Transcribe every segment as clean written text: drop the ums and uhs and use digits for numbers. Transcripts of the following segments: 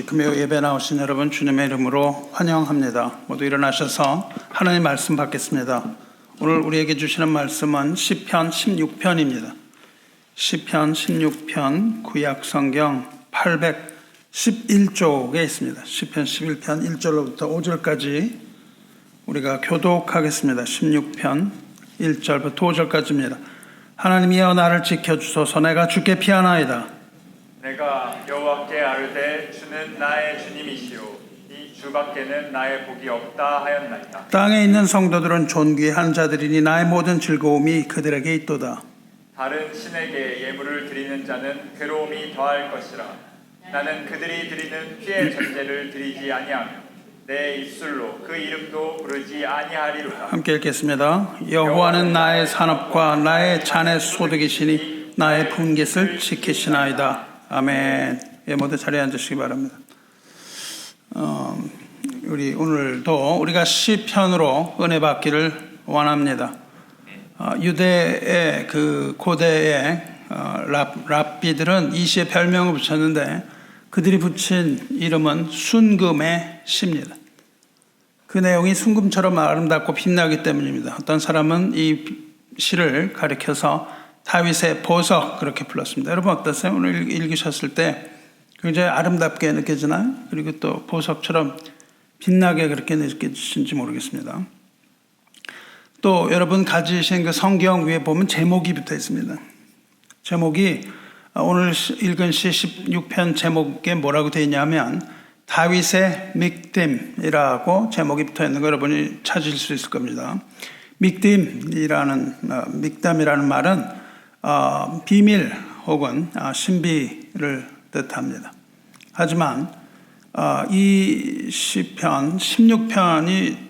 금요 예배 나오신 여러분 주님의 이름으로 환영합니다. 모두 일어나셔서 하나님 말씀 받겠습니다. 오늘 우리에게 주시는 말씀은 시편 16편입니다. 시편 16편 구약 성경 811쪽에 있습니다. 시편 11편 1절로부터 5절까지 우리가 교독하겠습니다. 16편 1절부터 5절까지입니다. 하나님이여 나를 지켜주소서. 내가 주께 피하나이다. 내가 여호와께 아뢰되 주는 나의 주님이시오 이 주밖에는 나의 복이 없다 하였나이다. 땅에 있는 성도들은 존귀한 자들이니 나의 모든 즐거움이 그들에게 있도다. 다른 신에게 예물을 드리는 자는 괴로움이 더할 것이라. 나는 그들이 드리는 피의 전제를 드리지 아니하며 내 입술로 그 이름도 부르지 아니하리로다. 함께 읽겠습니다. 여호와는 나의 산업과 나의 잔의 소득이시니 나의 분깃을 지키시나이다. 아멘. 예, 모두 자리에 앉으시기 바랍니다. 우리 오늘도 우리가 시편으로 은혜 받기를 원합니다. 유대의 그 고대의 랍비들은 이 시에 별명을 붙였는데 그들이 붙인 이름은 순금의 시입니다. 그 내용이 순금처럼 아름답고 빛나기 때문입니다. 어떤 사람은 이 시를 가리켜서 다윗의 보석 그렇게 불렀습니다. 여러분 어떠세요? 오늘 읽으셨을 때 굉장히 아름답게 느껴지나요? 그리고 또 보석처럼 빛나게 그렇게 느껴지신지 모르겠습니다. 또 여러분 가지신 그 성경 위에 보면 제목이 붙어 있습니다. 제목이 오늘 읽은 시 16편 제목에 뭐라고 되어 있냐면 다윗의 믹딤이라고 제목이 붙어 있는 거 여러분이 찾으실 수 있을 겁니다. 믹담이라는 말은 비밀 혹은 신비를 뜻합니다. 하지만 이 시편 16편이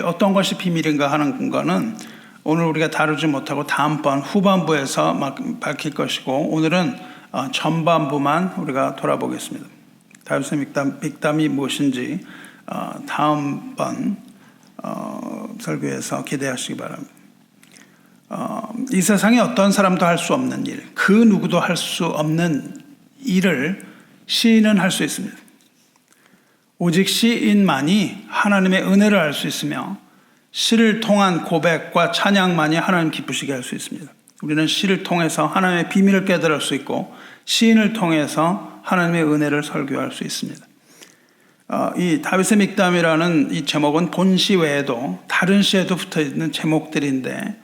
어떤 것이 비밀인가 하는 것은 오늘 우리가 다루지 못하고 다음번 후반부에서 밝힐 것이고 오늘은 전반부만 우리가 돌아보겠습니다. 다윗의 믹담이 무엇인지 다음번 설교에서 기대하시기 바랍니다. 이 세상에 어떤 사람도 할 수 없는 일, 그 누구도 할 수 없는 일을 시인은 할 수 있습니다. 오직 시인만이 하나님의 은혜를 알 수 있으며 시를 통한 고백과 찬양만이 하나님 기쁘시게 할 수 있습니다. 우리는 시를 통해서 하나님의 비밀을 깨달을 수 있고 시인을 통해서 하나님의 은혜를 설교할 수 있습니다. 이 다윗의 믹담이라는 이 제목은 본시 외에도 다른 시에도 붙어 있는 제목들인데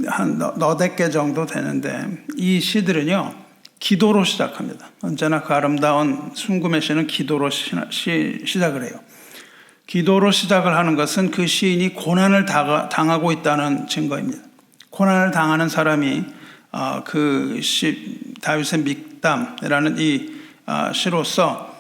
한 너댓 개 정도 되는데 이 시들은요 기도로 시작합니다. 언제나 그 아름다운 순금의 시는 기도로 시작을 해요. 기도로 시작을 하는 것은 그 시인이 고난을 당하고 있다는 증거입니다. 고난을 당하는 사람이 그 다윗의 믹담이라는 이 시로서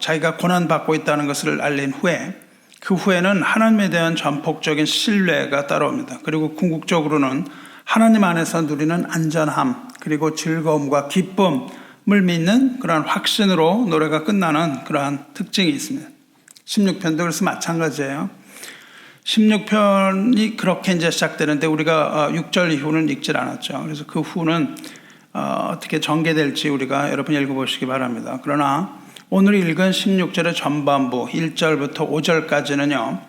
자기가 고난받고 있다는 것을 알린 후에 그 후에는 하나님에 대한 전폭적인 신뢰가 따라옵니다. 그리고 궁극적으로는 하나님 안에서 누리는 안전함 그리고 즐거움과 기쁨을 믿는 그러한 확신으로 노래가 끝나는 그러한 특징이 있습니다. 16편도 그래서 마찬가지예요. 16편이 그렇게 이제 시작되는데 우리가 6절 이후는 읽질 않았죠. 그래서 그 후는 어떻게 전개될지 우리가 여러분 읽어보시기 바랍니다. 그러나 오늘 읽은 16절의 전반부 1절부터 5절까지는요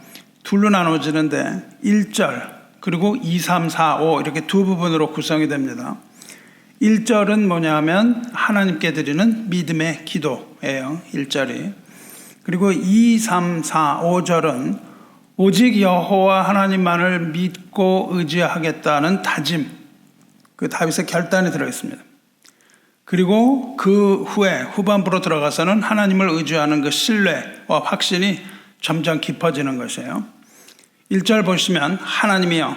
둘로 나눠지는데 1절 그리고 2, 3, 4, 5 이렇게 두 부분으로 구성이 됩니다. 1절은 뭐냐면 하나님께 드리는 믿음의 기도예요. 1절이. 그리고 2, 3, 4, 5절은 오직 여호와 하나님만을 믿고 의지하겠다는 다짐 그 다윗의 결단이 들어있습니다. 그리고 그 후에 후반부로 들어가서는 하나님을 의지하는 그 신뢰와 확신이 점점 깊어지는 것이에요. 1절 보시면 하나님이여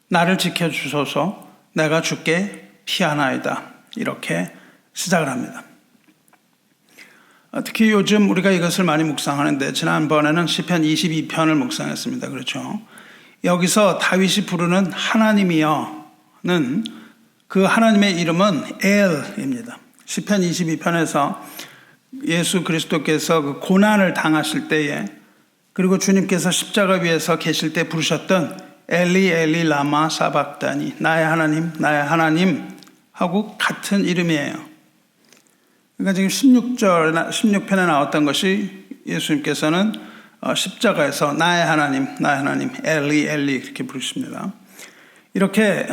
나를 지켜주소서 내가 주께 피하나이다 이렇게 시작을 합니다. 특히 요즘 우리가 이것을 많이 묵상하는데 지난번에는 시편 22편을 묵상했습니다. 그렇죠? 여기서 다윗이 부르는 하나님이여는 그 하나님의 이름은 엘입니다. 시편 22편에서 예수 그리스도께서 그 고난을 당하실 때에 그리고 주님께서 십자가 위에서 계실 때 부르셨던 엘리 엘리 라마 사박다니 나의 하나님 하고 같은 이름이에요. 그러니까 지금 16편에 나왔던 것이 예수님께서는 십자가에서 나의 하나님, 나의 하나님, 엘리, 엘리 이렇게 부르십니다. 이렇게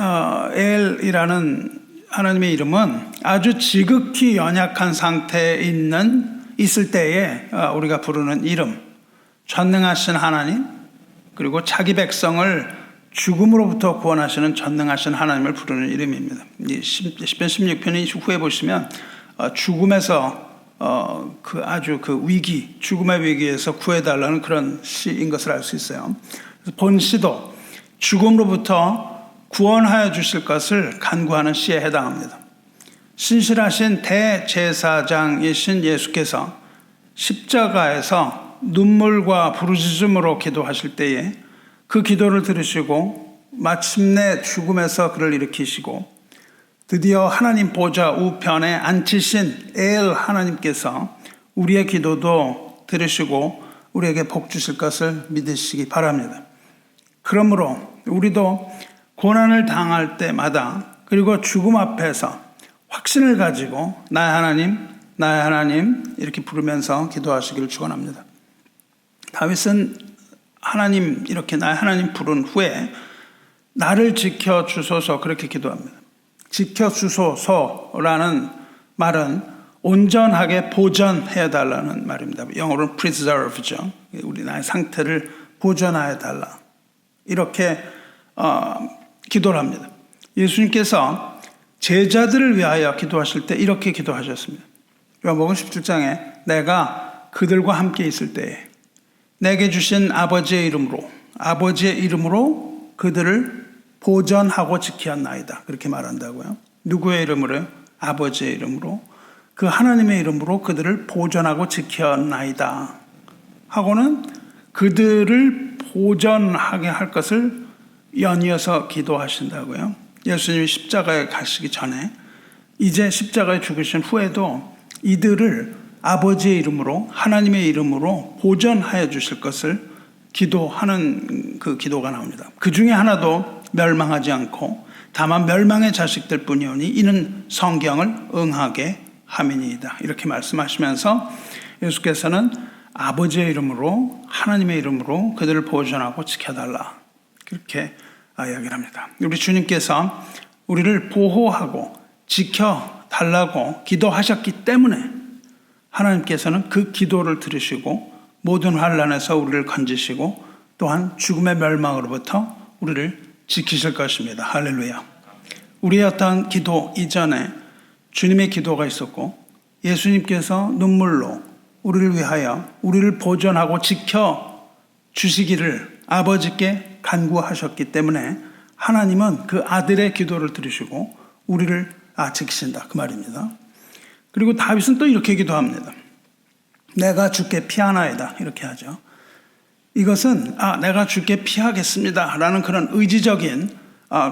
엘이라는 하나님의 이름은 아주 지극히 연약한 상태에 있을 때에 우리가 부르는 이름, 전능하신 하나님, 그리고 자기 백성을 죽음으로부터 구원하시는 전능하신 하나님을 부르는 이름입니다. 시편 16편이 후에 보시면 죽음에서 아주 그 위기, 죽음의 위기에서 구해달라는 그런 시인 것을 알 수 있어요. 그래서 본 시도 죽음으로부터 구원하여 주실 것을 간구하는 시에 해당합니다. 신실하신 대제사장이신 예수께서 십자가에서 눈물과 부르짖음으로 기도하실 때에 그 기도를 들으시고 마침내 죽음에서 그를 일으키시고 드디어 하나님 보좌 우편에 앉히신 엘 하나님께서 우리의 기도도 들으시고 우리에게 복 주실 것을 믿으시기 바랍니다. 그러므로 우리도 고난을 당할 때마다 그리고 죽음 앞에서 확신을 가지고 나의 하나님, 나의 하나님 이렇게 부르면서 기도하시기를 축원합니다. 다윗은 하나님 이렇게 나의 하나님 부른 후에 나를 지켜주소서 그렇게 기도합니다. 지켜주소서라는 말은 온전하게 보존해달라는 말입니다. 영어로는 preserve죠. 우리 나의 상태를 보존해달라. 이렇게 기도를 합니다. 예수님께서 제자들을 위하여 기도하실 때 이렇게 기도하셨습니다. 요한복음 17장에 내가 그들과 함께 있을 때에 내게 주신 아버지의 이름으로 그들을 보전하고 지키었나이다. 그렇게 말한다고요. 누구의 이름으로요? 아버지의 이름으로. 그 하나님의 이름으로 그들을 보전하고 지켰나이다. 하고는 그들을 보전하게 할 것을 연이어서 기도하신다고요. 예수님이 십자가에 가시기 전에 이제 십자가에 죽으신 후에도 이들을 아버지의 이름으로 하나님의 이름으로 보전하여 주실 것을 기도하는 그 기도가 나옵니다. 그 중에 하나도 멸망하지 않고 다만 멸망의 자식들 뿐이오니 이는 성경을 응하게 함이니이다. 이렇게 말씀하시면서 예수께서는 아버지의 이름으로 하나님의 이름으로 그들을 보존하고 지켜달라. 그렇게 이야기를 합니다. 우리 주님께서 우리를 보호하고 지켜달라고 기도하셨기 때문에 하나님께서는 그 기도를 들으시고 모든 환난에서 우리를 건지시고 또한 죽음의 멸망으로부터 우리를 지키실 것입니다. 할렐루야. 우리의 어떤 기도 이전에 주님의 기도가 있었고 예수님께서 눈물로 우리를 위하여 우리를 보존하고 지켜주시기를 아버지께 간구하셨기 때문에 하나님은 그 아들의 기도를 들으시고 우리를 지키신다. 그 말입니다. 그리고 다윗은 또 이렇게 기도합니다. 내가 주께 피하나이다. 이렇게 하죠. 이것은 내가 주께 피하겠습니다. 라는 그런 의지적인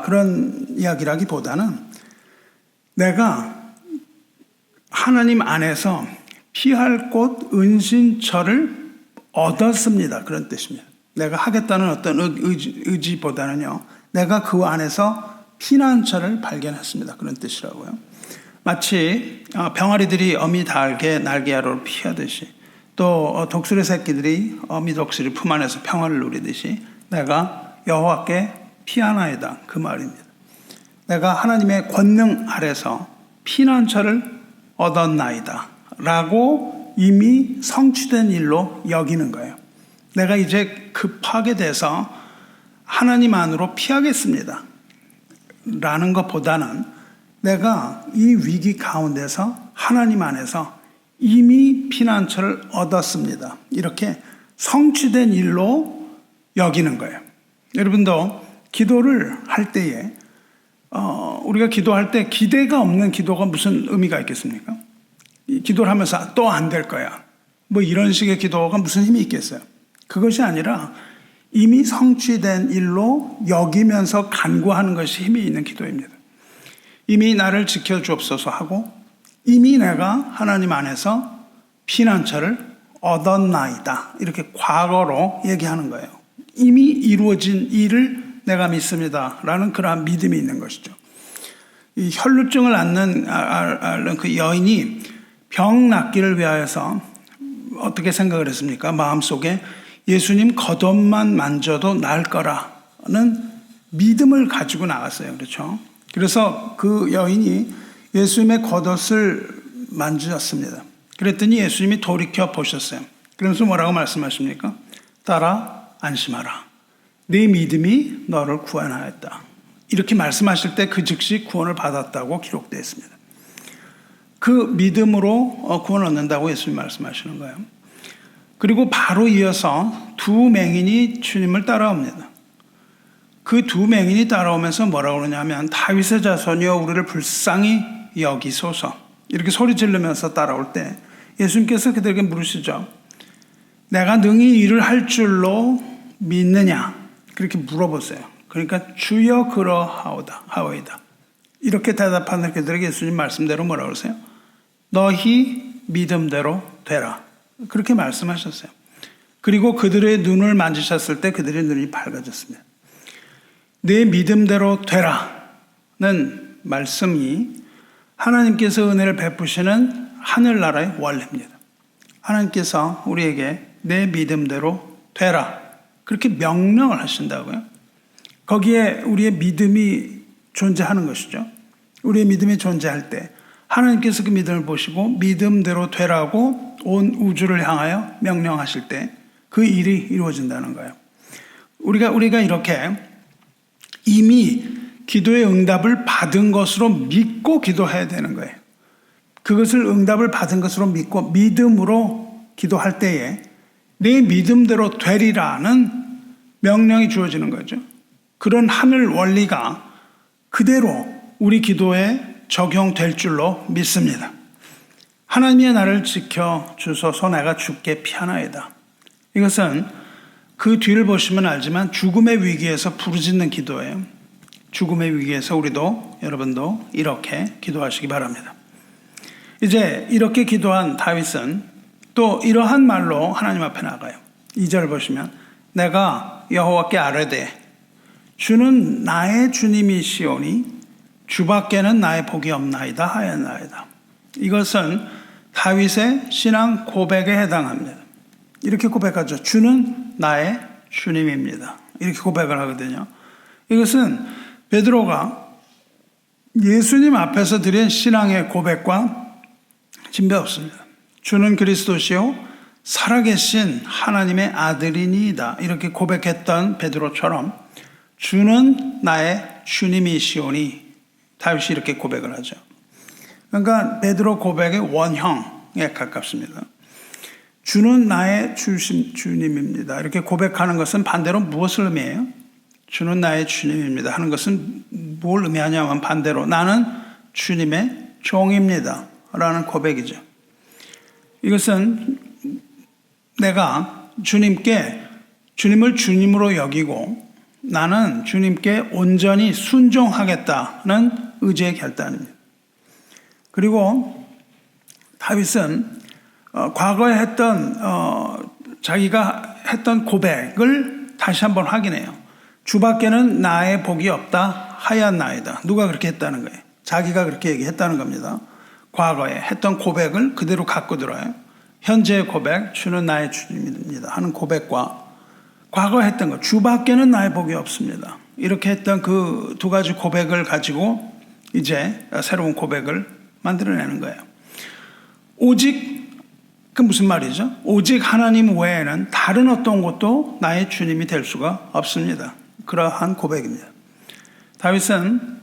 그런 이야기라기보다는 내가 하나님 안에서 피할 곳 은신처를 얻었습니다. 그런 뜻입니다. 내가 하겠다는 어떤 의지보다는요. 내가 그 안에서 피난처를 발견했습니다. 그런 뜻이라고요. 마치 병아리들이 어미 닭의 날개아래로 피하듯이 또 독수리 새끼들이 어미 독수리 품 안에서 평화를 누리듯이 내가 여호와께 피하나이다. 그 말입니다. 내가 하나님의 권능 아래서 피난처를 얻었나이다. 라고 이미 성취된 일로 여기는 거예요. 내가 이제 급하게 돼서 하나님 안으로 피하겠습니다. 라는 것보다는 내가 이 위기 가운데서 하나님 안에서 이미 피난처를 얻었습니다. 이렇게 성취된 일로 여기는 거예요. 여러분도 기도를 할 때에 우리가 기도할 때 기대가 없는 기도가 무슨 의미가 있겠습니까? 기도를 하면서 또 안 될 거야. 뭐 이런 식의 기도가 무슨 힘이 있겠어요? 그것이 아니라 이미 성취된 일로 여기면서 간구하는 것이 힘이 있는 기도입니다. 이미 나를 지켜주옵소서 하고 이미 내가 하나님 안에서 피난처를 얻었나이다. 이렇게 과거로 얘기하는 거예요. 이미 이루어진 일을 내가 믿습니다. 라는 그러한 믿음이 있는 것이죠. 이 혈루증을 앓는 그 여인이 병 낫기를 위하여서 어떻게 생각을 했습니까? 마음속에 예수님 겉옷만 만져도 나을 거라는 믿음을 가지고 나갔어요. 그렇죠? 그래서 그 여인이 예수님의 겉옷을 만졌습니다. 그랬더니 예수님이 돌이켜 보셨어요. 그러면서 뭐라고 말씀하십니까? 딸아, 안심하라. 네 믿음이 너를 구원하였다. 이렇게 말씀하실 때 그 즉시 구원을 받았다고 기록되어 있습니다. 그 믿음으로 구원을 얻는다고 예수님 말씀하시는 거예요. 그리고 바로 이어서 두 맹인이 주님을 따라옵니다. 그 두 맹인이 따라오면서 뭐라고 그러냐면 다윗의 자손이여 우리를 불쌍히 여기소서 이렇게 소리 지르면서 따라올 때 예수님께서 그들에게 물으시죠. 내가 능히 일을 할 줄로 믿느냐? 그렇게 물어보세요. 그러니까 주여 그러하오이다. 이렇게 대답하는 그들에게 예수님 말씀대로 뭐라고 그러세요? 너희 믿음대로 되라. 그렇게 말씀하셨어요. 그리고 그들의 눈을 만지셨을 때 그들의 눈이 밝아졌습니다. 내 믿음대로 되라는 말씀이 하나님께서 은혜를 베푸시는 하늘나라의 원리입니다. 하나님께서 우리에게 내 믿음대로 되라. 그렇게 명령을 하신다고요. 거기에 우리의 믿음이 존재하는 것이죠. 우리의 믿음이 존재할 때 하나님께서 그 믿음을 보시고 믿음대로 되라고 온 우주를 향하여 명령하실 때 그 일이 이루어진다는 거예요. 우리가 이렇게 이미 기도의 응답을 받은 것으로 믿고 기도해야 되는 거예요. 그것을 응답을 받은 것으로 믿고 믿음으로 기도할 때에 내 믿음대로 되리라는 명령이 주어지는 거죠. 그런 하늘 원리가 그대로 우리 기도에 적용될 줄로 믿습니다. 하나님의 나를 지켜주소서 내가 죽게 피하나이다. 이것은 그 뒤를 보시면 알지만 죽음의 위기에서 부르짖는 기도예요. 죽음의 위기에서 여러분도 이렇게 기도하시기 바랍니다. 이제 이렇게 기도한 다윗은 또 이러한 말로 하나님 앞에 나가요. 2절 보시면 내가 여호와께 아뢰되 주는 나의 주님이시오니 주밖에는 나의 복이 없나이다 하였나이다. 이것은 다윗의 신앙 고백에 해당합니다. 이렇게 고백하죠. 주는 나의 주님입니다. 이렇게 고백을 하거든요. 이것은 베드로가 예수님 앞에서 드린 신앙의 고백과 진배 없습니다. 주는 그리스도시요 살아계신 하나님의 아들이니이다. 이렇게 고백했던 베드로처럼 주는 나의 주님이시오니 다윗이 이렇게 고백을 하죠. 그러니까 베드로 고백의 원형에 가깝습니다. 주는 나의 주님입니다. 이렇게 고백하는 것은 반대로 무엇을 의미해요? 주는 나의 주님입니다 하는 것은 뭘 의미하냐면 반대로 나는 주님의 종입니다 라는 고백이죠. 이것은 내가 주님을 주님으로 여기고 나는 주님께 온전히 순종하겠다는 의지의 결단입니다. 그리고 다윗은 과거에 자기가 했던 고백을 다시 한번 확인해요. 주밖에는 나의 복이 없다 하였나이다. 누가 그렇게 했다는 거예요? 자기가 그렇게 얘기했다는 겁니다. 과거에 했던 고백을 그대로 갖고 들어요. 현재의 고백, 주는 나의 주님입니다 하는 고백과 과거에 했던 것, 주밖에는 나의 복이 없습니다. 이렇게 했던 그 두 가지 고백을 가지고 이제 새로운 고백을 만들어내는 거예요. 오직 그 무슨 말이죠? 오직 하나님 외에는 다른 어떤 것도 나의 주님이 될 수가 없습니다. 그러한 고백입니다. 다윗은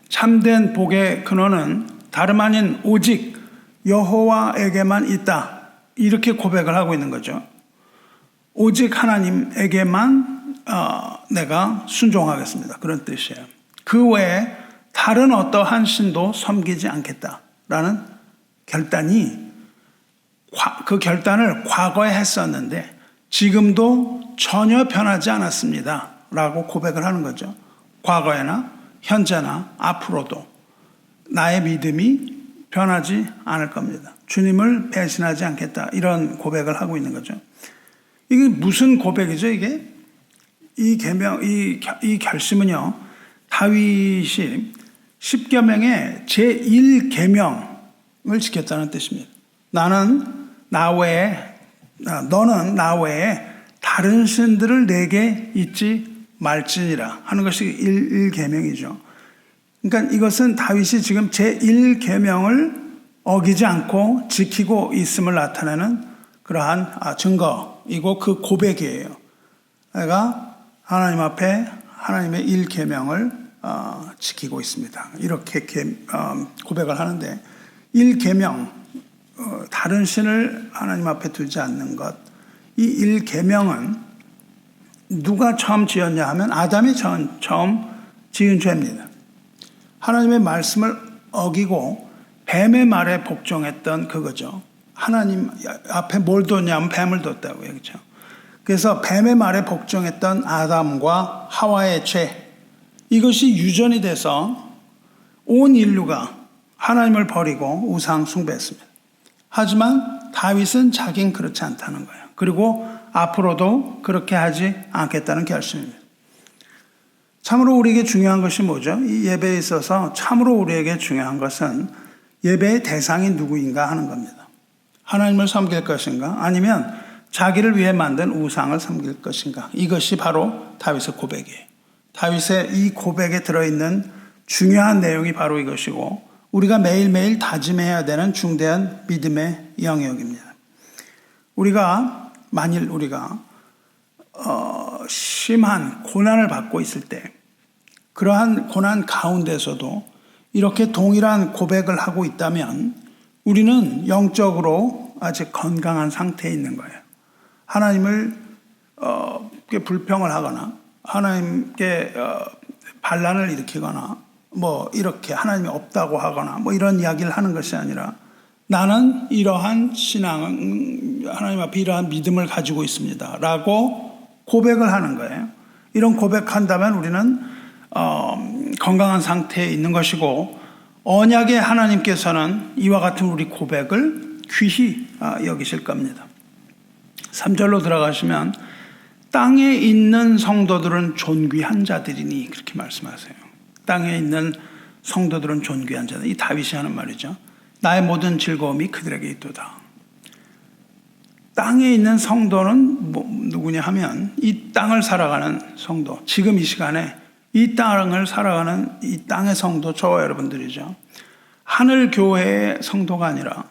참된 복의 근원은 다름 아닌 오직 여호와에게만 있다. 이렇게 고백을 하고 있는 거죠. 오직 하나님에게만 내가 순종하겠습니다. 그런 뜻이에요. 그 외에 다른 어떠한 신도 섬기지 않겠다라는 결단이 그 결단을 과거에 했었는데 지금도 전혀 변하지 않았습니다 라고 고백을 하는 거죠. 과거에나 현재나 앞으로도 나의 믿음이 변하지 않을 겁니다. 주님을 배신하지 않겠다 이런 고백을 하고 있는 거죠. 이게 무슨 고백이죠? 이게 이 결심은요 다윗이 10계명의 제1계명 지켰다는 뜻입니다. 너는 나 외에 다른 신들을 내게 잊지 말지니라 하는 것이 1계명이죠. 그러니까 이것은 다윗이 지금 제1계명을 어기지 않고 지키고 있음을 나타내는 그러한 증거이고 그 고백이에요. 내가 하나님 앞에 하나님의 1계명을 지키고 있습니다. 이렇게 고백을 하는데 1계명, 다른 신을 하나님 앞에 두지 않는 것, 이 1계명은 누가 처음 지었냐 하면 아담이 처음 지은 죄입니다. 하나님의 말씀을 어기고 뱀의 말에 복종했던 그거죠. 하나님 앞에 뭘 뒀냐면 뱀을 뒀다고요. 그렇죠? 그래서 뱀의 말에 복종했던 아담과 하와의 죄, 이것이 유전이 돼서 온 인류가 하나님을 버리고 우상 숭배했습니다. 하지만 다윗은 자기는 그렇지 않다는 거예요. 그리고 앞으로도 그렇게 하지 않겠다는 결심입니다. 참으로 우리에게 중요한 것이 뭐죠? 이 예배에 있어서 참으로 우리에게 중요한 것은 예배의 대상이 누구인가 하는 겁니다. 하나님을 섬길 것인가? 아니면 자기를 위해 만든 우상을 섬길 것인가? 이것이 바로 다윗의 고백이에요. 다윗의 이 고백에 들어있는 중요한 내용이 바로 이것이고 우리가 매일매일 다짐해야 되는 중대한 믿음의 영역입니다. 만일 우리가 심한 고난을 받고 있을 때 그러한 고난 가운데서도 이렇게 동일한 고백을 하고 있다면 우리는 영적으로 아직 건강한 상태에 있는 거예요. 하나님을 불평을 하거나 하나님께 반란을 일으키거나 이렇게 하나님이 없다고 하거나 이런 이야기를 하는 것이 아니라 나는 이러한 하나님 앞에 이러한 믿음을 가지고 있습니다 라고 고백을 하는 거예요. 이런 고백한다면 우리는 건강한 상태에 있는 것이고 언약의 하나님께서는 이와 같은 우리 고백을 귀히 여기실 겁니다. 3절로 들어가시면 땅에 있는 성도들은 존귀한 자들이니 그렇게 말씀하세요. 땅에 있는 성도들은 존귀한 자들. 이 다윗이 하는 말이죠. 나의 모든 즐거움이 그들에게 있도다. 땅에 있는 성도는 누구냐 하면 이 땅을 살아가는 성도. 지금 이 시간에 이 땅을 살아가는 이 땅의 성도, 저와 여러분들이죠. 하늘 교회의 성도가 아니라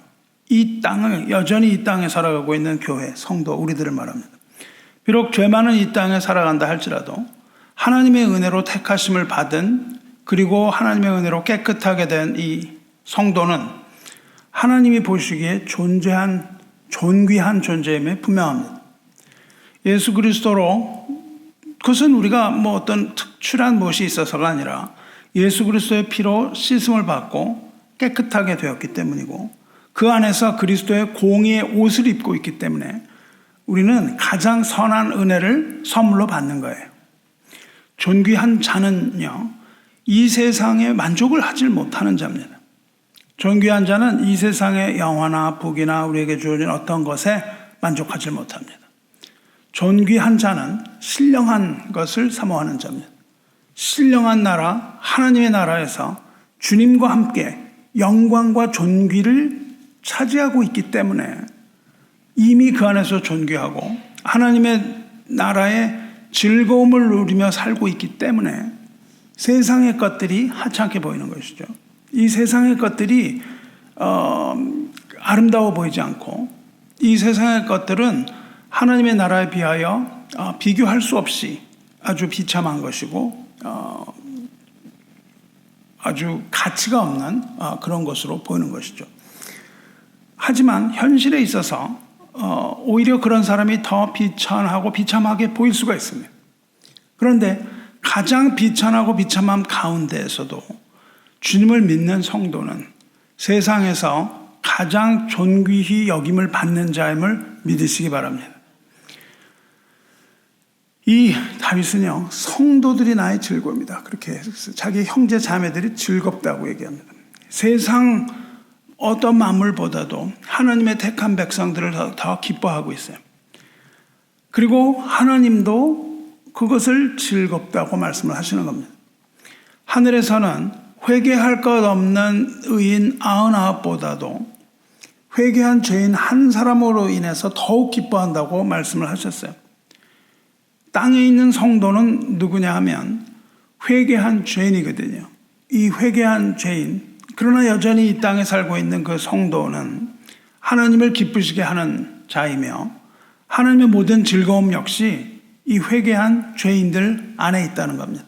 여전히 이 땅에 살아가고 있는 교회, 성도, 우리들을 말합니다. 비록 죄 많은 이 땅에 살아간다 할지라도 하나님의 은혜로 택하심을 받은 그리고 하나님의 은혜로 깨끗하게 된 이 성도는 하나님이 보시기에 존귀한 존재임에 분명합니다. 예수 그리스도로 그것은 우리가 어떤 특출한 무엇이 있어서가 아니라 예수 그리스도의 피로 씻음을 받고 깨끗하게 되었기 때문이고 그 안에서 그리스도의 공의의 옷을 입고 있기 때문에 우리는 가장 선한 은혜를 선물로 받는 거예요. 존귀한 자는요, 이 세상에 만족을 하지 못하는 자입니다. 존귀한 자는 이 세상의 영화나 북이나 우리에게 주어진 어떤 것에 만족하지 못합니다. 존귀한 자는 신령한 것을 사모하는 자입니다. 신령한 나라, 하나님의 나라에서 주님과 함께 영광과 존귀를 차지하고 있기 때문에 이미 그 안에서 존귀하고 하나님의 나라의 즐거움을 누리며 살고 있기 때문에 세상의 것들이 하찮게 보이는 것이죠. 이 세상의 것들이 아름다워 보이지 않고 이 세상의 것들은 하나님의 나라에 비하여 비교할 수 없이 아주 비참한 것이고 아주 가치가 없는 그런 것으로 보이는 것이죠. 하지만 현실에 있어서 오히려 그런 사람이 더 비천하고 비참하게 보일 수가 있습니다. 그런데 가장 비천하고 비참함 가운데에서도 주님을 믿는 성도는 세상에서 가장 존귀히 여김을 받는 자임을 믿으시기 바랍니다. 이 다윗은요, 성도들이 나의 즐거움이다. 그렇게 자기 형제 자매들이 즐겁다고 얘기합니다. 세상 어떤 만물보다도 하나님의 택한 백성들을 더 기뻐하고 있어요. 그리고 하나님도 그것을 즐겁다고 말씀을 하시는 겁니다. 하늘에서는 회개할 것 없는 의인 99보다도 회개한 죄인 한 사람으로 인해서 더욱 기뻐한다고 말씀을 하셨어요. 땅에 있는 성도는 누구냐 하면 회개한 죄인이거든요. 이 회개한 죄인, 그러나 여전히 이 땅에 살고 있는 그 성도는 하나님을 기쁘시게 하는 자이며 하나님의 모든 즐거움 역시 이 회개한 죄인들 안에 있다는 겁니다.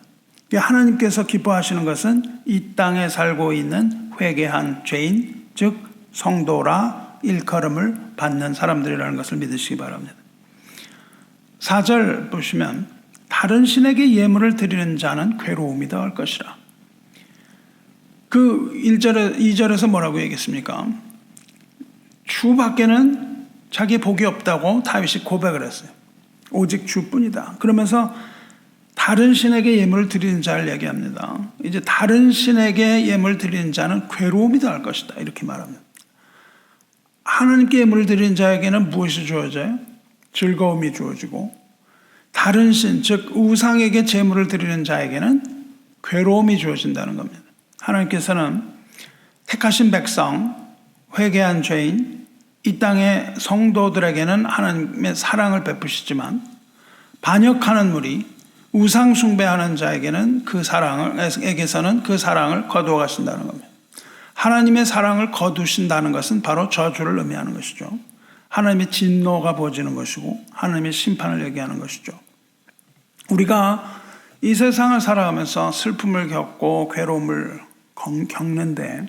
하나님께서 기뻐하시는 것은 이 땅에 살고 있는 회개한 죄인, 즉 성도라 일컬음을 받는 사람들이라는 것을 믿으시기 바랍니다. 4절 보시면 다른 신에게 예물을 드리는 자는 괴로움이 더할 것이라. 그 2절에서 뭐라고 얘기했습니까? 주밖에는 자기 복이 없다고 다윗이 고백을 했어요. 오직 주뿐이다. 그러면서 다른 신에게 예물을 드리는 자를 얘기합니다. 이제 다른 신에게 예물을 드리는 자는 괴로움이 더할 것이다. 이렇게 말합니다. 하나님께 예물을 드리는 자에게는 무엇이 주어져요? 즐거움이 주어지고 다른 신, 즉 우상에게 제물을 드리는 자에게는 괴로움이 주어진다는 겁니다. 하나님께서는 택하신 백성, 회개한 죄인, 이 땅의 성도들에게는 하나님의 사랑을 베푸시지만 반역하는 무리, 우상 숭배하는 자에게는 에게서는 그 사랑을 거두어 가신다는 겁니다. 하나님의 사랑을 거두신다는 것은 바로 저주를 의미하는 것이죠. 하나님의 진노가 보지는 것이고 하나님의 심판을 얘기하는 것이죠. 우리가 이 세상을 살아가면서 슬픔을 겪고 괴로움을 겪는데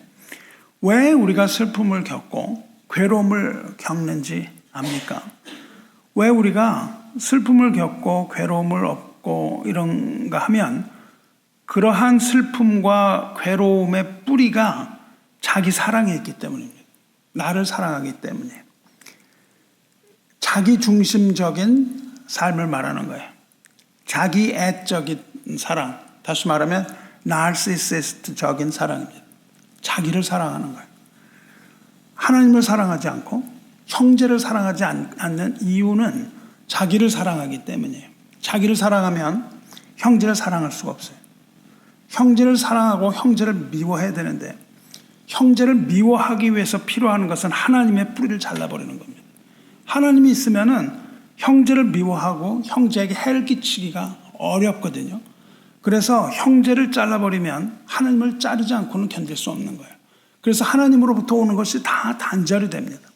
왜 우리가 슬픔을 겪고 괴로움을 겪는지 압니까? 왜 우리가 슬픔을 겪고 괴로움을 얻고 이런가 하면 그러한 슬픔과 괴로움의 뿌리가 자기 사랑에 있기 때문입니다. 나를 사랑하기 때문이에요. 자기 중심적인 삶을 말하는 거예요. 자기 애적인 사랑, 다시 말하면 나르시시스트적인 사랑입니다. 자기를 사랑하는 거예요. 하나님을 사랑하지 않고 형제를 사랑하지 않는 이유는 자기를 사랑하기 때문이에요. 자기를 사랑하면 형제를 사랑할 수가 없어요. 형제를 사랑하고 형제를 미워해야 되는데 형제를 미워하기 위해서 필요한 것은 하나님의 뿌리를 잘라버리는 겁니다. 하나님이 있으면은 형제를 미워하고 형제에게 해를 끼치기가 어렵거든요. 그래서 형제를 잘라버리면 하나님을 자르지 않고는 견딜 수 없는 거예요. 그래서 하나님으로부터 오는 것이 다 단절이 됩니다.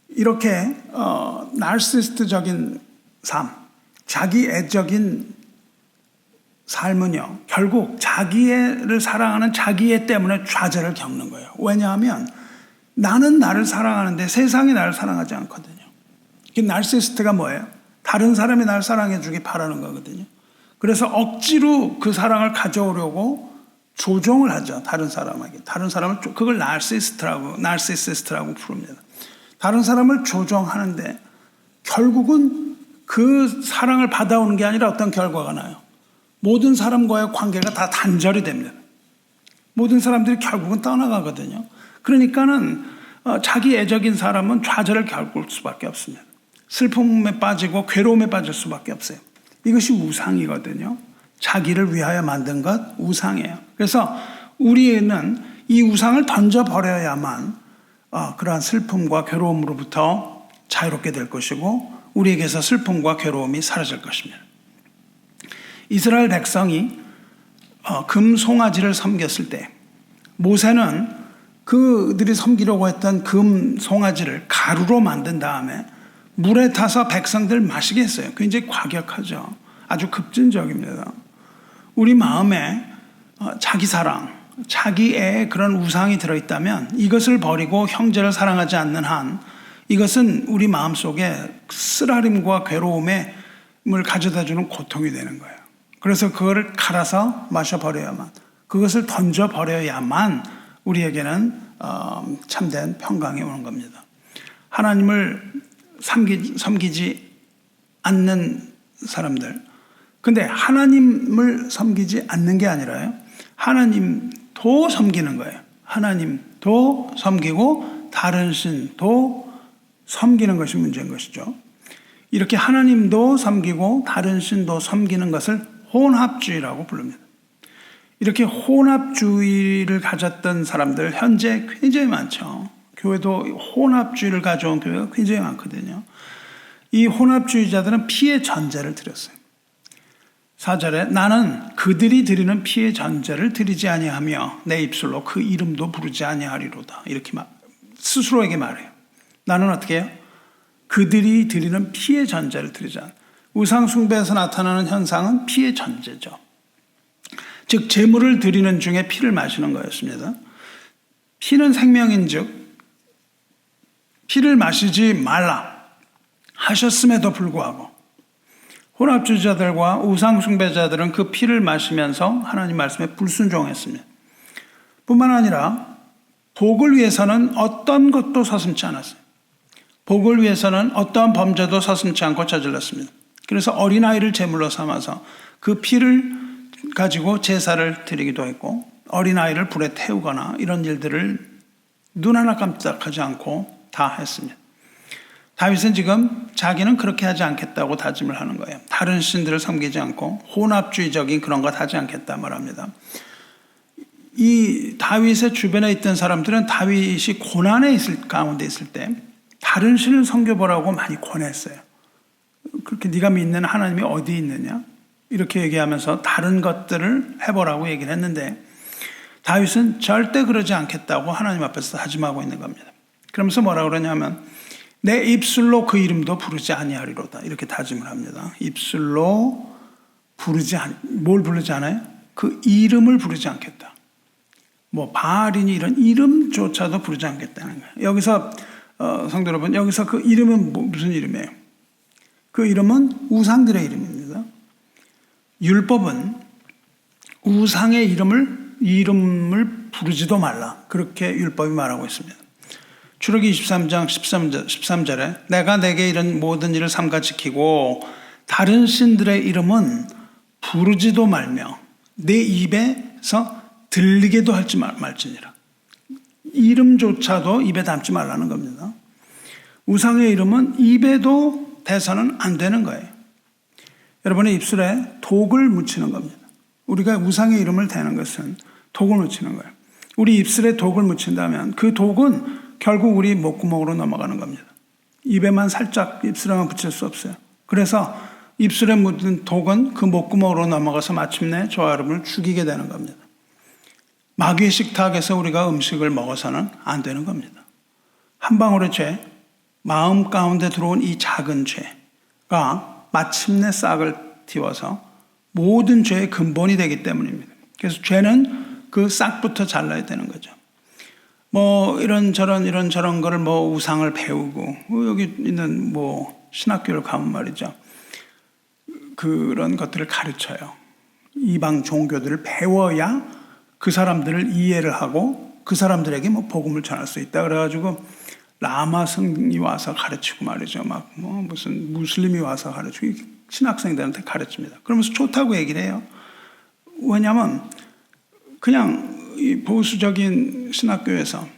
이렇게 나르시스트적인 삶, 자기 애적인 삶은요, 결국 자기를 사랑하는 자기애 때문에 좌절을 겪는 거예요. 왜냐하면 나는 나를 사랑하는데 세상이 나를 사랑하지 않거든요. 나르시스트가 뭐예요? 다른 사람이 나를 사랑해 주기 바라는 거거든요. 그래서 억지로 그 사랑을 가져오려고 조종을 하죠. 다른 사람에게. 다른 사람을, 그걸 나르시시스트라고 부릅니다. 다른 사람을 조종하는데 결국은 그 사랑을 받아오는 게 아니라 어떤 결과가 나요. 모든 사람과의 관계가 다 단절이 됩니다. 모든 사람들이 결국은 떠나가거든요. 그러니까는 자기 애적인 사람은 좌절을 겪을 수밖에 없습니다. 슬픔에 빠지고 괴로움에 빠질 수밖에 없어요. 이것이 우상이거든요. 자기를 위하여 만든 것 우상이에요. 그래서 우리는 이 우상을 던져버려야만 그러한 슬픔과 괴로움으로부터 자유롭게 될 것이고 우리에게서 슬픔과 괴로움이 사라질 것입니다. 이스라엘 백성이 금 송아지를 섬겼을 때 모세는 그들이 섬기려고 했던 금 송아지를 가루로 만든 다음에 물에 타서 백성들 마시게 했어요. 굉장히 과격하죠. 아주 급진적입니다. 우리 마음에 자기 사랑, 자기의 그런 우상이 들어있다면 이것을 버리고 형제를 사랑하지 않는 한 이것은 우리 마음속에 쓰라림과 괴로움을 가져다주는 고통이 되는 거예요. 그래서 그거를 갈아서 마셔버려야만, 그것을 던져버려야만 우리에게는 참된 평강이 오는 겁니다. 하나님을 섬기지 않는 사람들, 근데 하나님을 섬기지 않는 게 아니라요, 하나님도 섬기는 거예요. 하나님도 섬기고 다른 신도 섬기는 것이 문제인 것이죠. 이렇게 하나님도 섬기고 다른 신도 섬기는 것을 혼합주의라고 부릅니다. 이렇게 혼합주의를 가졌던 사람들 현재 굉장히 많죠. 교회도 혼합주의를 가져온 교회가 굉장히 많거든요. 이 혼합주의자들은 피의 전제를 드렸어요. 4절에 나는 그들이 드리는 피의 전제를 드리지 아니하며 내 입술로 그 이름도 부르지 아니하리로다. 이렇게 스스로에게 말해요. 나는 어떻게 해요? 그들이 드리는 피의 전제를 드리지 않아. 우상 숭배에서 나타나는 현상은 피의 전제죠. 즉 제물을 드리는 중에 피를 마시는 거였습니다. 피는 생명인즉 피를 마시지 말라 하셨음에도 불구하고 혼합주의자들과 우상 숭배자들은 그 피를 마시면서 하나님 말씀에 불순종했습니다. 뿐만 아니라 복을 위해서는 어떤 것도 서슴지 않았어요. 복을 위해서는 어떠한 범죄도 서슴지 않고 저질렀습니다. 그래서 어린아이를 제물로 삼아서 그 피를 가지고 제사를 드리기도 했고 어린아이를 불에 태우거나 이런 일들을 눈 하나 깜짝하지 않고 다 했습니다. 다윗은 지금 자기는 그렇게 하지 않겠다고 다짐을 하는 거예요. 다른 신들을 섬기지 않고 혼합주의적인 그런 것 하지 않겠다 말합니다. 이 다윗의 주변에 있던 사람들은 다윗이 고난에 가운데 있을 때 다른 신을 섬겨보라고 많이 권했어요. 그렇게 네가 믿는 하나님이 어디 있느냐? 이렇게 얘기하면서 다른 것들을 해보라고 얘기를 했는데 다윗은 절대 그러지 않겠다고 하나님 앞에서 다짐하고 있는 겁니다. 그러면서 뭐라 그러냐면 내 입술로 그 이름도 부르지 아니하리로다. 이렇게 다짐을 합니다. 입술로 뭘 부르지 않아요? 그 이름을 부르지 않겠다. 뭐 바알이니 이런 이름조차도 부르지 않겠다는 거예요. 여기서 성도 여러분, 여기서 그 이름은 무슨 이름이에요? 그 이름은 우상들의 이름입니다. 율법은 우상의 이름을 부르지도 말라. 그렇게 율법이 말하고 있습니다. 출애굽기 23장 13절에 내가 내게 이런 모든 일을 삼가 지키고 다른 신들의 이름은 부르지도 말며 내 입에서 들리게도 할지 말지니라. 이름조차도 입에 담지 말라는 겁니다. 우상의 이름은 입에도 대서는 안 되는 거예요. 여러분의 입술에 독을 묻히는 겁니다. 우리가 우상의 이름을 대는 것은 독을 묻히는 거예요. 우리 입술에 독을 묻힌다면 그 독은 결국 우리 목구멍으로 넘어가는 겁니다. 입에만 살짝 입술에만 붙일 수 없어요. 그래서 입술에 묻은 독은 그 목구멍으로 넘어가서 마침내 저와 여러분을 죽이게 되는 겁니다. 마귀의 식탁에서 우리가 음식을 먹어서는 안 되는 겁니다. 한 방울의 죄, 마음 가운데 들어온 이 작은 죄가 마침내 싹을 틔워서 모든 죄의 근본이 되기 때문입니다. 그래서 죄는 그 싹부터 잘라야 되는 거죠. 뭐 이런저런 거를 뭐 우상을 배우고 여기 있는 뭐 신학교를 가면 말이죠. 그런 것들을 가르쳐요. 이방 종교들을 배워야 그 사람들을 이해를 하고 그 사람들에게 뭐 복음을 전할 수 있다. 그래가지고 라마 성이 와서 가르치고 말이죠. 막 뭐 무슨 무슬림이 와서 가르치고 신학생들한테 가르칩니다. 그러면서 좋다고 얘기를 해요. 왜냐하면 그냥 이 보수적인 신학교에서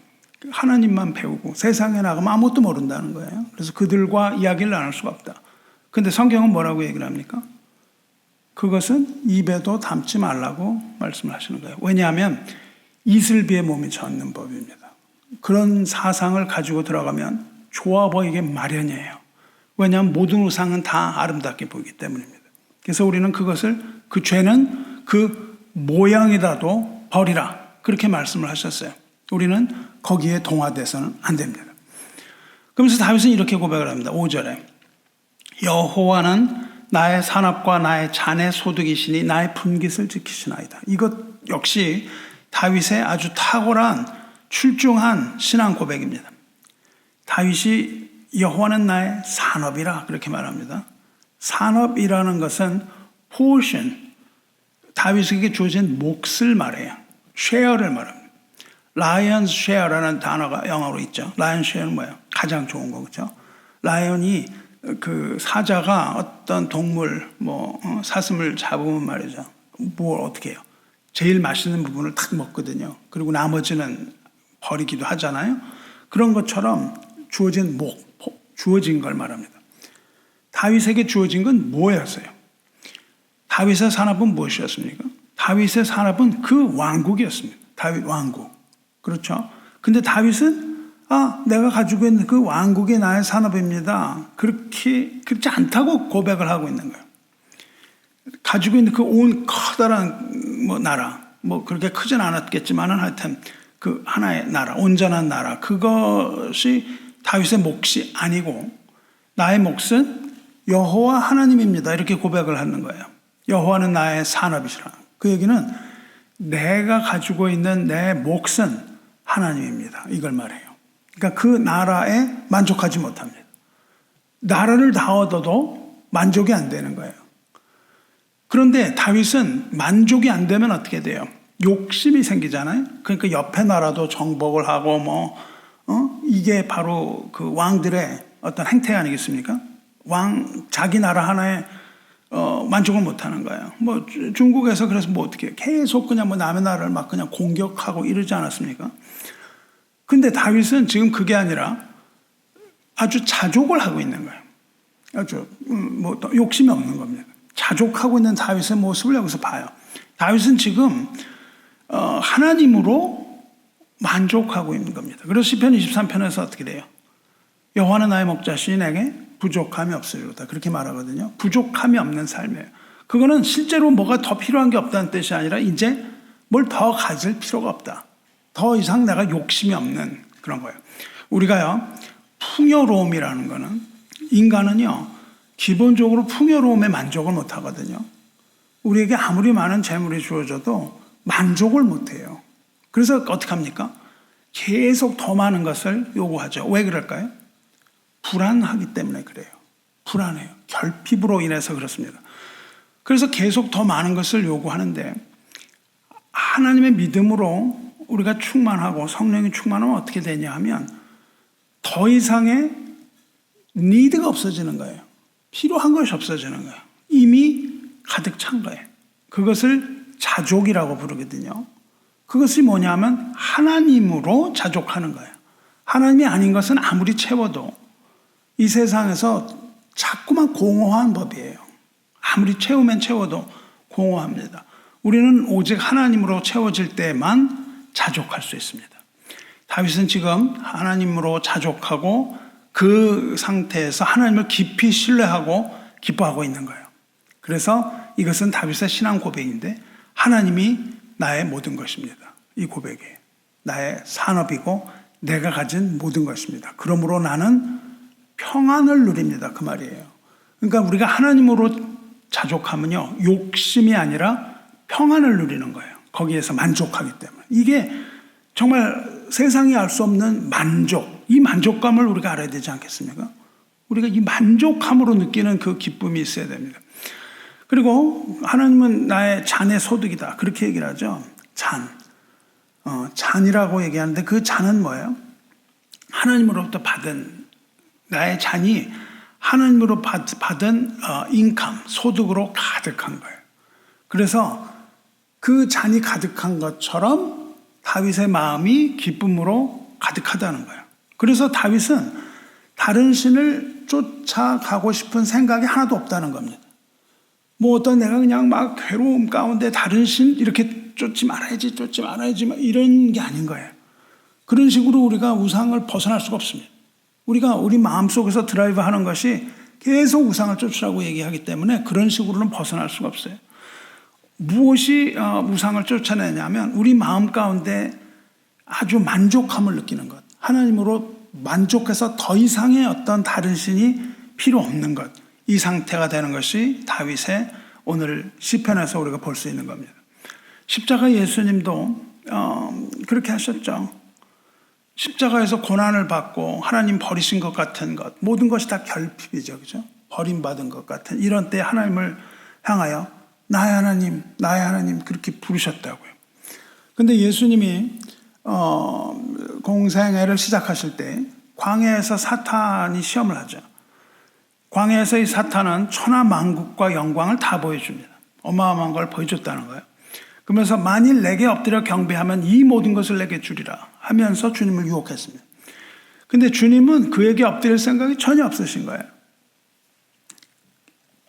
하나님만 배우고 세상에 나가면 아무것도 모른다는 거예요. 그래서 그들과 이야기를 나눌 수가 없다. 근데 성경은 뭐라고 얘기를 합니까? 그것은 입에도 담지 말라고 말씀을 하시는 거예요. 왜냐하면 이슬비의 몸이 젖는 법입니다. 그런 사상을 가지고 들어가면 좋아 보이게 마련이에요. 왜냐하면 모든 우상은 다 아름답게 보이기 때문입니다. 그래서 우리는 그 죄는 그 모양이라도 버리라. 그렇게 말씀을 하셨어요. 우리는 거기에 동화돼서는 안 됩니다. 그러면서 다윗은 이렇게 고백을 합니다. 5절에 여호와는 나의 산업과 나의 잔의 소득이시니 나의 분깃을 지키시나이다. 이것 역시 다윗의 아주 탁월한 출중한 신앙 고백입니다. 다윗이 여호와는 나의 산업이라 그렇게 말합니다. 산업이라는 것은 portion, 다윗에게 주어진 몫을 말해요. 쉐어를 말합니다. 라이언스 쉐어라는 단어가 영어로 있죠. 라이언 쉐어는 뭐예요? 가장 좋은 거, 그렇죠? 라이언이 그 사자가 어떤 동물 사슴을 잡으면 말이죠. 뭘 어떻게 해요? 제일 맛있는 부분을 탁 먹거든요. 그리고 나머지는 버리기도 하잖아요. 그런 것처럼 주어진 주어진 걸 말합니다. 다윗에게 주어진 건 뭐였어요? 다윗의 산업은 무엇이었습니까? 다윗의 산업은 그 왕국이었습니다. 다윗 왕국. 그렇죠? 근데 다윗은 내가 가지고 있는 그 왕국이 나의 산업입니다. 그렇지 않다고 고백을 하고 있는 거예요. 가지고 있는 그 온 커다란 나라, 그렇게 크진 않았겠지만은 하여튼 그 하나의 나라, 온전한 나라, 그것이 다윗의 몫이 아니고 나의 몫은 여호와 하나님입니다. 이렇게 고백을 하는 거예요. 여호와는 나의 산업이시라. 그 얘기는 내가 가지고 있는 내 몫은 하나님입니다. 이걸 말해요. 그러니까 그 나라에 만족하지 못합니다. 나라를 다 얻어도 만족이 안 되는 거예요. 그런데 다윗은 만족이 안 되면 어떻게 돼요? 욕심이 생기잖아요. 그러니까 옆에 나라도 정복을 하고 이게 바로 그 왕들의 어떤 행태 아니겠습니까? 자기 나라 하나에 만족을 못 하는 거예요. 중국에서 그래서 어떻게 해요? 계속 그냥 남의 나라를 막 그냥 공격하고 이러지 않았습니까? 근데 다윗은 지금 그게 아니라 아주 자족을 하고 있는 거예요. 아주 욕심이 없는 겁니다. 자족하고 있는 다윗의 모습을 여기서 봐요. 다윗은 지금 하나님으로 만족하고 있는 겁니다. 그래서 시편 23편에서 어떻게 돼요? 여호와는 나의 목자시니 내게 부족함이 없으리로다. 그렇게 말하거든요. 부족함이 없는 삶이에요. 그거는 실제로 뭐가 더 필요한 게 없다는 뜻이 아니라 이제 뭘 더 가질 필요가 없다. 더 이상 내가 욕심이 없는 그런 거예요. 우리가요, 풍요로움이라는 거는, 인간은요, 기본적으로 풍요로움에 만족을 못 하거든요. 우리에게 아무리 많은 재물이 주어져도 만족을 못 해요. 그래서 어떻게 합니까? 계속 더 많은 것을 요구하죠. 왜 그럴까요? 불안하기 때문에 그래요. 불안해요. 결핍으로 인해서 그렇습니다. 그래서 계속 더 많은 것을 요구하는데, 하나님의 믿음으로 우리가 충만하고 성령이 충만하면 어떻게 되냐 하면 더 이상의 니드가 없어지는 거예요. 필요한 것이 없어지는 거예요. 이미 가득 찬 거예요. 그것을 자족이라고 부르거든요. 그것이 뭐냐면 하나님으로 자족하는 거예요. 하나님이 아닌 것은 아무리 채워도 이 세상에서 자꾸만 공허한 법이에요. 아무리 채우면 채워도 공허합니다. 우리는 오직 하나님으로 채워질 때만 자족할 수 있습니다. 다윗은 지금 하나님으로 자족하고 그 상태에서 하나님을 깊이 신뢰하고 기뻐하고 있는 거예요. 그래서 이것은 다윗의 신앙 고백인데 하나님이 나의 모든 것입니다. 이 고백이 나의 산업이고 내가 가진 모든 것입니다. 그러므로 나는 평안을 누립니다. 그 말이에요. 그러니까 우리가 하나님으로 자족하면요, 욕심이 아니라 평안을 누리는 거예요. 거기에서 만족하기 때문에. 이게 정말 세상이 알 수 없는 만족, 이 만족감을 우리가 알아야 되지 않겠습니까? 우리가 이 만족함으로 느끼는 그 기쁨이 있어야 됩니다. 그리고 하나님은 나의 잔의 소득이다. 그렇게 얘기를 하죠. 잔이라고 얘기하는데 그 잔은 뭐예요? 하나님으로부터 받은, 나의 잔이 하나님으로 받은 인컴, 소득으로 가득한 거예요. 그래서 그 잔이 가득한 것처럼 다윗의 마음이 기쁨으로 가득하다는 거예요. 그래서 다윗은 다른 신을 쫓아가고 싶은 생각이 하나도 없다는 겁니다. 어떤 내가 그냥 막 괴로움 가운데 다른 신 이렇게 쫓지 말아야지 이런 게 아닌 거예요. 그런 식으로 우리가 우상을 벗어날 수가 없습니다. 우리가 우리 마음속에서 드라이브 하는 것이 계속 우상을 쫓으라고 얘기하기 때문에 그런 식으로는 벗어날 수가 없어요. 무엇이 우상을 쫓아내냐면 우리 마음 가운데 아주 만족함을 느끼는 것, 하나님으로 만족해서 더 이상의 어떤 다른 신이 필요 없는 것, 이 상태가 되는 것이 다윗의 오늘 시편에서 우리가 볼 수 있는 겁니다. 십자가 예수님도 그렇게 하셨죠. 십자가에서 고난을 받고 하나님 버리신 것 같은 것, 모든 것이 다 결핍이죠, 그죠? 버림받은 것 같은 이런 때 하나님을 향하여 나의 하나님 그렇게 부르셨다고요. 근데 예수님이 공생애를 시작하실 때 광야에서 사탄이 시험을 하죠. 광야에서 이 사탄은 천하만국과 영광을 다 보여줍니다. 어마어마한 걸 보여줬다는 거예요. 그러면서 만일 내게 엎드려 경배하면 이 모든 것을 내게 주리라 하면서 주님을 유혹했습니다. 근데 주님은 그에게 엎드릴 생각이 전혀 없으신 거예요.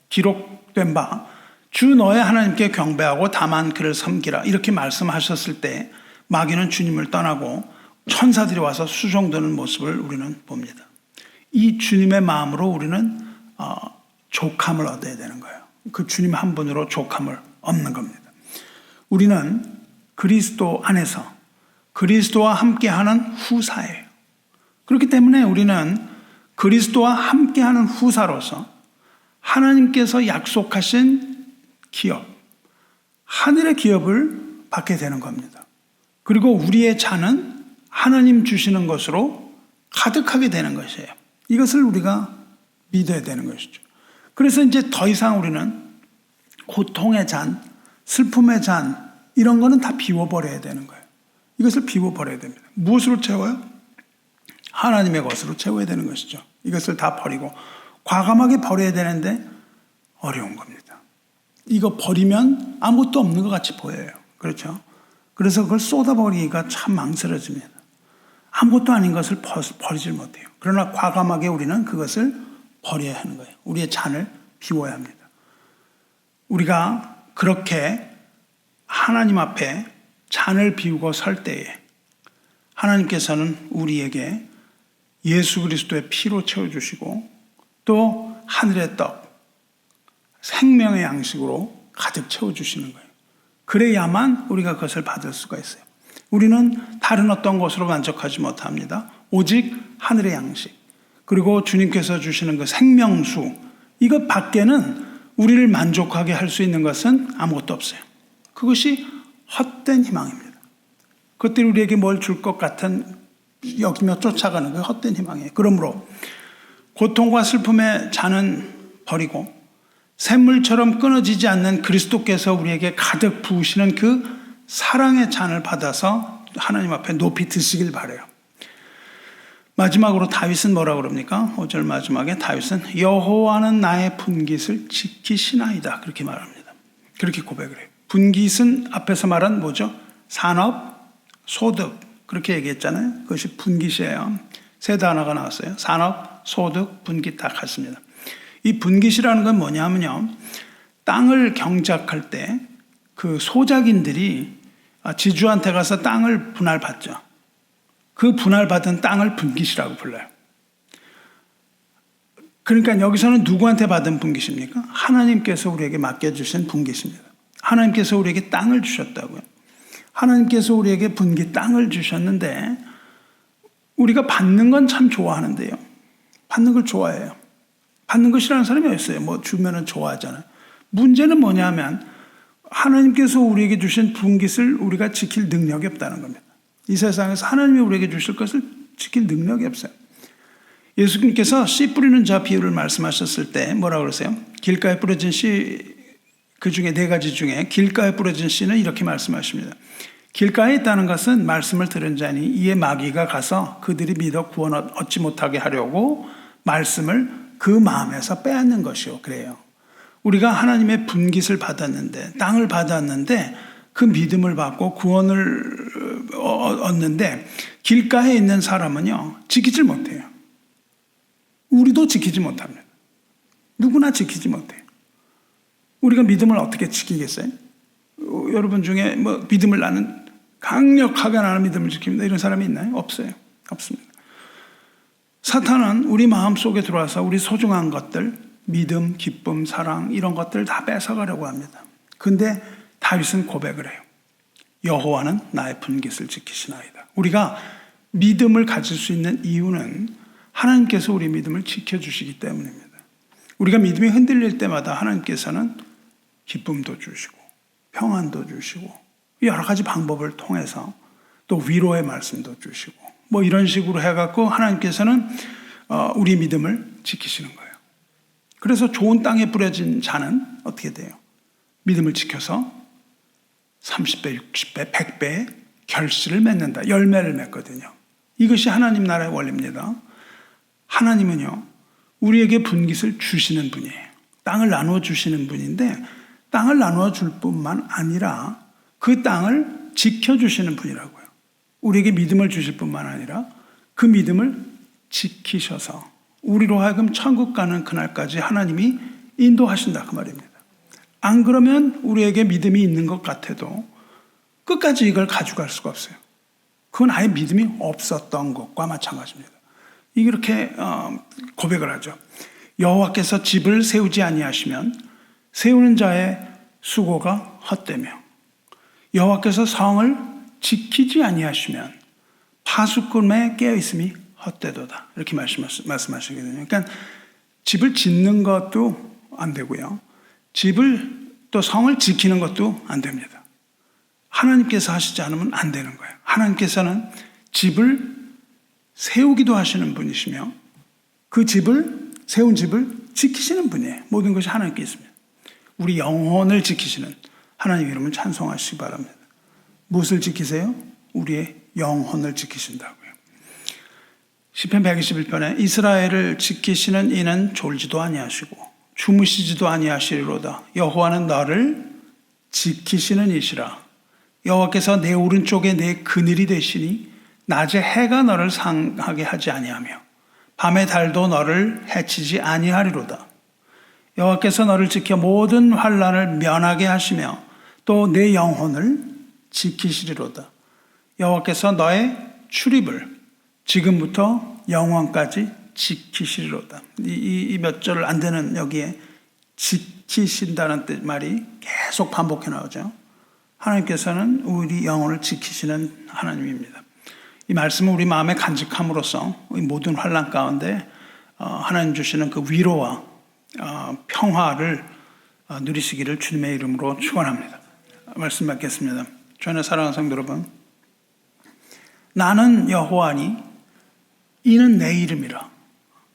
기록된 바 주 너의 하나님께 경배하고 다만 그를 섬기라 이렇게 말씀하셨을 때 마귀는 주님을 떠나고 천사들이 와서 수종드는 모습을 우리는 봅니다. 이 주님의 마음으로 우리는 족함을 얻어야 되는 거예요. 그 주님 한 분으로 족함을 얻는 겁니다. 우리는 그리스도 안에서 그리스도와 함께하는 후사예요. 그렇기 때문에 우리는 그리스도와 함께하는 후사로서 하나님께서 약속하신 기업, 하늘의 기업을 받게 되는 겁니다. 그리고 우리의 잔은 하나님 주시는 것으로 가득하게 되는 것이에요. 이것을 우리가 믿어야 되는 것이죠. 그래서 이제 더 이상 우리는 고통의 잔, 슬픔의 잔 이런 거는 다 비워버려야 되는 거예요. 이것을 비워버려야 됩니다. 무엇으로 채워요? 하나님의 것으로 채워야 되는 것이죠. 이것을 다 버리고 과감하게 버려야 되는데 어려운 겁니다. 이거 버리면 아무것도 없는 것 같이 보여요. 그렇죠? 그래서 그걸 쏟아버리기가 참 망설여집니다. 아무것도 아닌 것을 버리질 못해요. 그러나 과감하게 우리는 그것을 버려야 하는 거예요. 우리의 잔을 비워야 합니다. 우리가 그렇게 하나님 앞에 잔을 비우고 설 때에 하나님께서는 우리에게 예수 그리스도의 피로 채워주시고 또 하늘의 떡, 생명의 양식으로 가득 채워주시는 거예요. 그래야만 우리가 그것을 받을 수가 있어요. 우리는 다른 어떤 것으로 만족하지 못합니다. 오직 하늘의 양식, 그리고 주님께서 주시는 그 생명수, 이것 밖에는 우리를 만족하게 할 수 있는 것은 아무것도 없어요. 그것이 헛된 희망입니다. 그것들이 우리에게 뭘 줄 것 같은 여기며 쫓아가는 그 헛된 희망이에요. 그러므로 고통과 슬픔의 잔은 버리고 샘물처럼 끊어지지 않는 그리스도께서 우리에게 가득 부으시는 그 사랑의 잔을 받아서 하나님 앞에 높이 드시길 바라요. 마지막으로 다윗은 뭐라고 그럽니까? 5절 마지막에 다윗은 여호와는 나의 분깃을 지키시나이다 그렇게 말합니다. 그렇게 고백을 해요. 분깃은 앞에서 말한 뭐죠? 산업, 소득 그렇게 얘기했잖아요. 그것이 분깃이에요. 세 단어가 나왔어요. 산업, 소득, 분깃 다 같습니다. 이 분깃이라는 건 뭐냐면요, 땅을 경작할 때 그 소작인들이 지주한테 가서 땅을 분할받죠. 그 분할받은 땅을 분깃이라고 불러요. 그러니까 여기서는 누구한테 받은 분깃입니까? 하나님께서 우리에게 맡겨주신 분깃입니다. 하나님께서 우리에게 땅을 주셨다고요. 하나님께서 우리에게 분깃 땅을 주셨는데 우리가 받는 건 참 좋아하는데요. 받는 걸 좋아해요. 받는 거 싫어하는 사람이 어딨어요? 뭐 주면은 좋아하잖아요. 문제는 뭐냐면 하나님께서 우리에게 주신 분깃을 우리가 지킬 능력이 없다는 겁니다. 이 세상에서 하나님이 우리에게 주실 것을 지킬 능력이 없어요. 예수님께서 씨 뿌리는 자 비유를 말씀하셨을 때 뭐라고 그러세요? 길가에 뿌려진 씨, 그 중에 4가지 중에 길가에 뿌려진 씨는 이렇게 말씀하십니다. 길가에 있다는 것은 말씀을 들은 자니 이에 마귀가 가서 그들이 믿어 구원 얻지 못하게 하려고 말씀을 그 마음에서 빼앗는 것이요. 그래요. 우리가 하나님의 분깃을 받았는데, 땅을 받았는데 그 믿음을 받고 구원을 얻는데 길가에 있는 사람은요, 지키질 못해요. 우리도 지키지 못합니다. 누구나 지키지 못해요. 우리가 믿음을 어떻게 지키겠어요? 여러분 중에 뭐 믿음을 나는 강력하게 나는 믿음을 지킵니다 이런 사람이 있나요? 없어요. 없습니다. 사탄은 우리 마음속에 들어와서 우리 소중한 것들, 믿음, 기쁨, 사랑 이런 것들을 다 뺏어가려고 합니다. 근데 다윗은 고백을 해요. 여호와는 나의 분깃을 지키시나이다. 우리가 믿음을 가질 수 있는 이유는 하나님께서 우리 믿음을 지켜주시기 때문입니다. 우리가 믿음이 흔들릴 때마다 하나님께서는 기쁨도 주시고 평안도 주시고 여러 가지 방법을 통해서 또 위로의 말씀도 주시고 뭐 이런 식으로 해갖고 하나님께서는 우리 믿음을 지키시는 거예요. 그래서 좋은 땅에 뿌려진 자는 어떻게 돼요? 믿음을 지켜서 30배, 60배, 100배의 결실을 맺는다. 열매를 맺거든요. 이것이 하나님 나라의 원리입니다. 하나님은요, 우리에게 분깃을 주시는 분이에요. 땅을 나누어 주시는 분인데 땅을 나누어 줄 뿐만 아니라 그 땅을 지켜주시는 분이라고요. 우리에게 믿음을 주실 뿐만 아니라 그 믿음을 지키셔서 우리로 하여금 천국 가는 그날까지 하나님이 인도하신다 그 말입니다. 안 그러면 우리에게 믿음이 있는 것 같아도 끝까지 이걸 가져갈 수가 없어요. 그건 아예 믿음이 없었던 것과 마찬가지입니다. 이렇게 고백을 하죠. 여호와께서 집을 세우지 아니하시면 세우는 자의 수고가 헛되며 여호와께서 성을 지키지 아니하시면 파수꾼의 깨어있음이 헛되도다. 이렇게 말씀하시거든요. 그러니까 집을 짓는 것도 안 되고요. 집을 또 성을 지키는 것도 안 됩니다. 하나님께서 하시지 않으면 안 되는 거예요. 하나님께서는 집을 세우기도 하시는 분이시며 그 집을 세운 집을 지키시는 분이에요. 모든 것이 하나님께 있습니다. 우리 영혼을 지키시는 하나님 이름을 찬송하시기 바랍니다. 무엇을 지키세요? 우리의 영혼을 지키신다고요. 시편 121편에 이스라엘을 지키시는 이는 졸지도 아니하시고 주무시지도 아니하시리로다. 여호와는 너를 지키시는 이시라. 여호와께서 내 오른쪽에 내 그늘이 되시니 낮에 해가 너를 상하게 하지 아니하며 밤에 달도 너를 해치지 아니하리로다. 여호와께서 너를 지켜 모든 환난을 면하게 하시며 또 내 영혼을 지키시리로다. 여호와께서 너의 출입을 지금부터 영원까지 지키시리로다. 이 몇 절 안 되는 여기에 지키신다는 말이 계속 반복해 나오죠. 하나님께서는 우리 영혼을 지키시는 하나님입니다. 이 말씀은 우리 마음에 간직함으로써 모든 환난 가운데 하나님 주시는 그 위로와 평화를 누리시기를 주님의 이름으로 축원합니다. 말씀 받겠습니다. 주안의 사랑하는 성도 여러분, 나는 여호와니 이는 내 이름이라.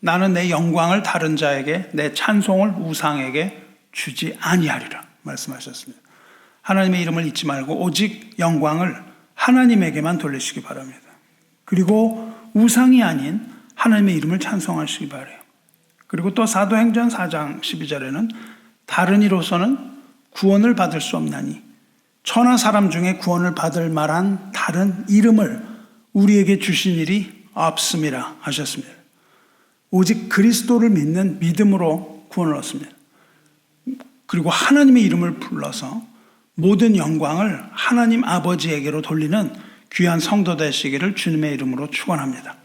나는 내 영광을 다른 자에게 내 찬송을 우상에게 주지 아니하리라 말씀하셨습니다. 하나님의 이름을 잊지 말고 오직 영광을 하나님에게만 돌리시기 바랍니다. 그리고 우상이 아닌 하나님의 이름을 찬송하시기 바라요. 그리고 또 사도행전 4장 12절에는 다른 이로서는 구원을 받을 수 없나니 천하 사람 중에 구원을 받을 만한 다른 이름을 우리에게 주신 일이 없음이라 하셨습니다. 오직 그리스도를 믿는 믿음으로 구원을 얻습니다. 그리고 하나님의 이름을 불러서 모든 영광을 하나님 아버지에게로 돌리는 귀한 성도 되시기를 주님의 이름으로 축원합니다.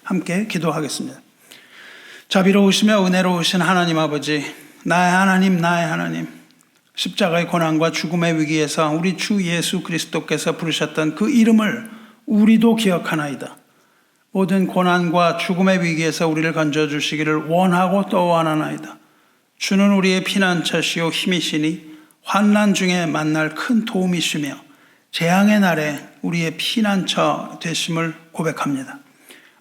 함께 기도하겠습니다. 자비로우시며 은혜로우신 하나님 아버지, 나의 하나님, 나의 하나님, 십자가의 고난과 죽음의 위기에서 우리 주 예수 그리스도께서 부르셨던 그 이름을 우리도 기억하나이다. 모든 고난과 죽음의 위기에서 우리를 건져주시기를 원하고 또 원하나이다. 주는 우리의 피난처시요 힘이시니 환난 중에 만날 큰 도움이시며 재앙의 날에 우리의 피난처 되심을 고백합니다.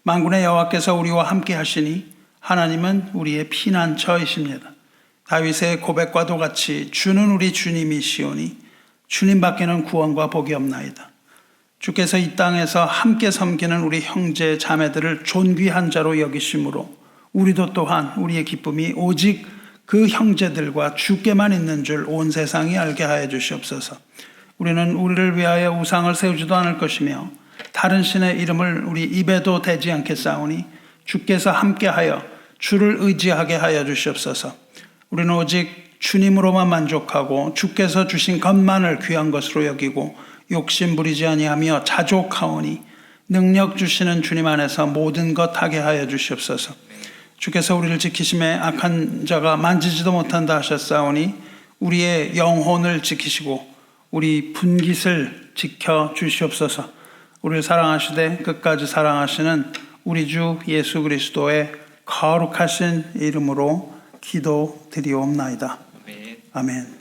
만군의 여호와께서 우리와 함께 하시니 하나님은 우리의 피난처이십니다. 다윗의 고백과도 같이 주는 우리 주님이시오니 주님밖에는 구원과 복이 없나이다. 주께서 이 땅에서 함께 섬기는 우리 형제 자매들을 존귀한 자로 여기심으로 우리도 또한 우리의 기쁨이 오직 그 형제들과 주께만 있는 줄 온 세상이 알게 하여 주시옵소서. 우리는 우리를 위하여 우상을 세우지도 않을 것이며 다른 신의 이름을 우리 입에도 대지 않겠사오니 주께서 함께하여 주를 의지하게 하여 주시옵소서. 우리는 오직 주님으로만 만족하고 주께서 주신 것만을 귀한 것으로 여기고 욕심 부리지 아니하며 자족하오니 능력 주시는 주님 안에서 모든 것 하게 하여 주시옵소서. 주께서 우리를 지키심에 악한 자가 만지지도 못한다 하셨사오니 우리의 영혼을 지키시고 우리 분깃을 지켜 주시옵소서. 우리를 사랑하시되 끝까지 사랑하시는 우리 주 예수 그리스도의 거룩하신 이름으로 기도드리옵나이다. 아멘.